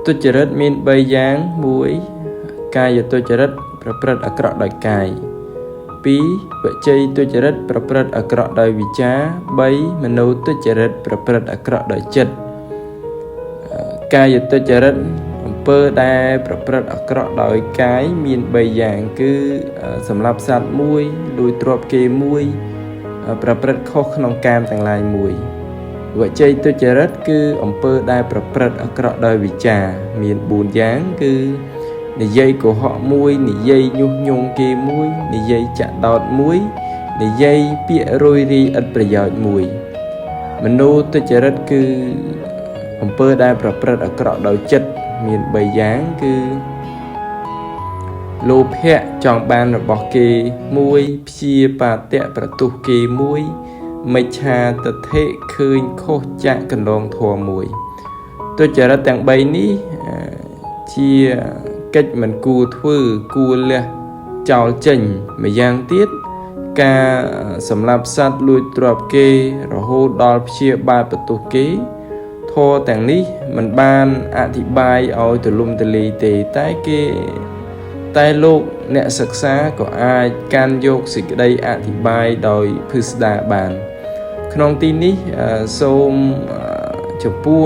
ទុច្ចរិតមាន3យ៉ាង1កាយទុច្ចរិតប្រព្រឹត្តអាក្រក់ដោយកាយ2វចីទុច្ចរិតប្រព្រឹត្តអាក្រក់ដោយវាចា3មនោទុច្ចរិតប្រព្រឹត្តអាក្រក់ដោយចិត្តកាយទុច្ចរិតអំពើដែលប្រព្រឹត្តអាក្រក់ដោយកាយមាន3យ៉ាងគឺសម្លាប់សត្វ1លួចទ្រព្យគេ1ប្រព្រឹត្តខុសក្នុងកាមទាំងឡាយ1វចីទុច្ចរិតគឺអំពើដែលប្រព្រឹត្តអាក្រក់ដោយវាចាមាន4យ៉ាងគឺនិយាយកុហក1និយាយញុះញង់គេ1និយាយចាក់ដោត1និយាយពាក្យរយរីឥតប្រយោជន៍1មនោទុច្ចរិតគឺអំពើដែលប្រព្រឹត្តអាក្រក់ដោយចិត្តមាន3យ៉ាងគឺលោភៈចង់បានរបស់គេ1ព្យាបាទៈប្រទុះគេ1មិច្ឆាទិដ្ឋិឃើញខុសចាក់កន្លងធម៌1ទុច្ចរិតទាំង3នេះជាកិច្ចមិនគួរធ្វើគួរលះចោលចេញម្យ៉ាងទៀតការសម្លាប់សត្វលួចទ្រព្យគេរហូតដល់ព្យាបាទប្រទុះគេធម៌ទាំងនេះមិនបានអធិប្បាយឲ្យទូលំទូលាយទេតែលោកអ្នកសិក្សាក៏អាចកាន់យកសេចក្តីអធិប្បាយដោយពិស្ដារបានក្នុងទីនេះសូមចំពោះ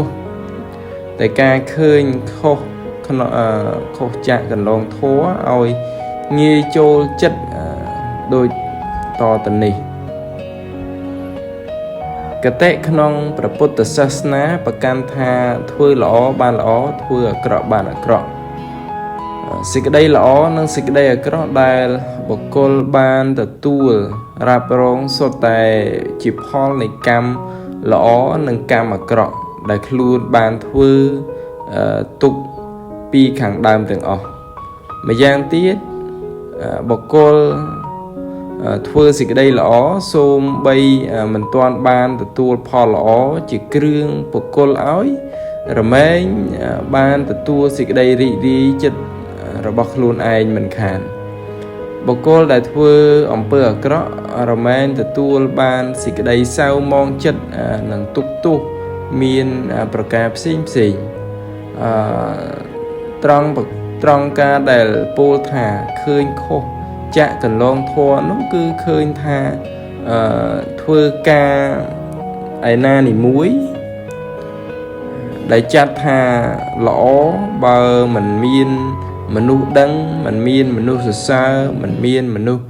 តែការឃើញខុសចាក់កន្លងធម៌ឲ្យងាយចូលចិត្តដូចតទៅនេះកតិក្នុងព្រះពុទ្ធសាសនាប្រកាន់ថាធ្វើល្អបានល្អធ្វើអាក្រក់បានអាក្រក់សេចក្តីល្អនិងសេចក្តីអាក្រក់ដែលបុគ្គលបានទទួលរ៉ាប់រងសុទ្ធតែជាផលនៃកម្មល្អនិងកម្មអាក្រក់ដែលខ្លួនបានធ្វើទុកពីខាងដើមទាំងអស់ម្យ៉ាងទៀតបុគ្គលធ្វើសេចក្តីល្អសូម្បីមិនទាន់បានទទួលផលល្អជាគ្រឿងបុគ្គលឲ្យរមែងបានទទួលសេចក្តីរីករាយចិត្តរបស់ខ្លួនឯងមិនខានបុគ្គលដែលធ្វើអំពើអាក្រក់រមែងទទួលបានសេចក្តីសៅមងចិត្តនិងទុក្ខទោសមានប្រការផ្សេងត្រង់ការដែលពោលថាឃើញខុសចាក់កន្លងធម៌នោះគឺឃើញថាធ្វើការឯណានីមួយដែលចាត់ថាល្អបើមិនមានមនុស្សដឹងមិនមានមនុស្សសរសើរមិនមានមនុស្ស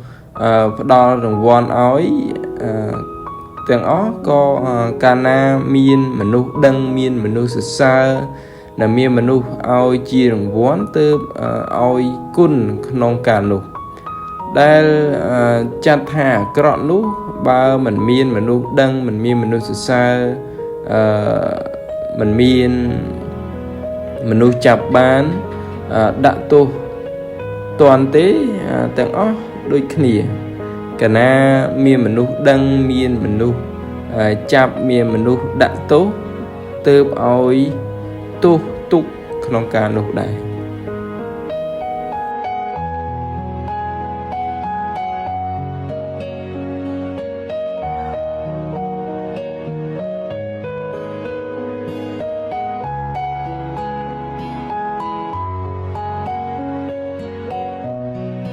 ផ្ដល់រង្វាន់ឲ្យទាំងអស់ក៏កាលណាមានមនុស្សដឹងមានមនុស្សសរសើរដែលមានមនុស្សឲ្យជារង្វាន់ទើបឲ្យគុណក្នុងកាលនោះដែលចាត់ថាអាក្រក់នោះបើមិនមានមនុស្សដឹងមិនមានមនុស្សសរសើរមិនមានមនុស្សចាប់បានដាក់ទោសតាន់ទេទាំងអស់ដូចគ្នាកាលណាមានមនុស្សដឹងមានមនុស្សចាប់មានមនុស្សដាក់ទោសទើបឲ្យទោសទុកក្នុងការនោះដែរ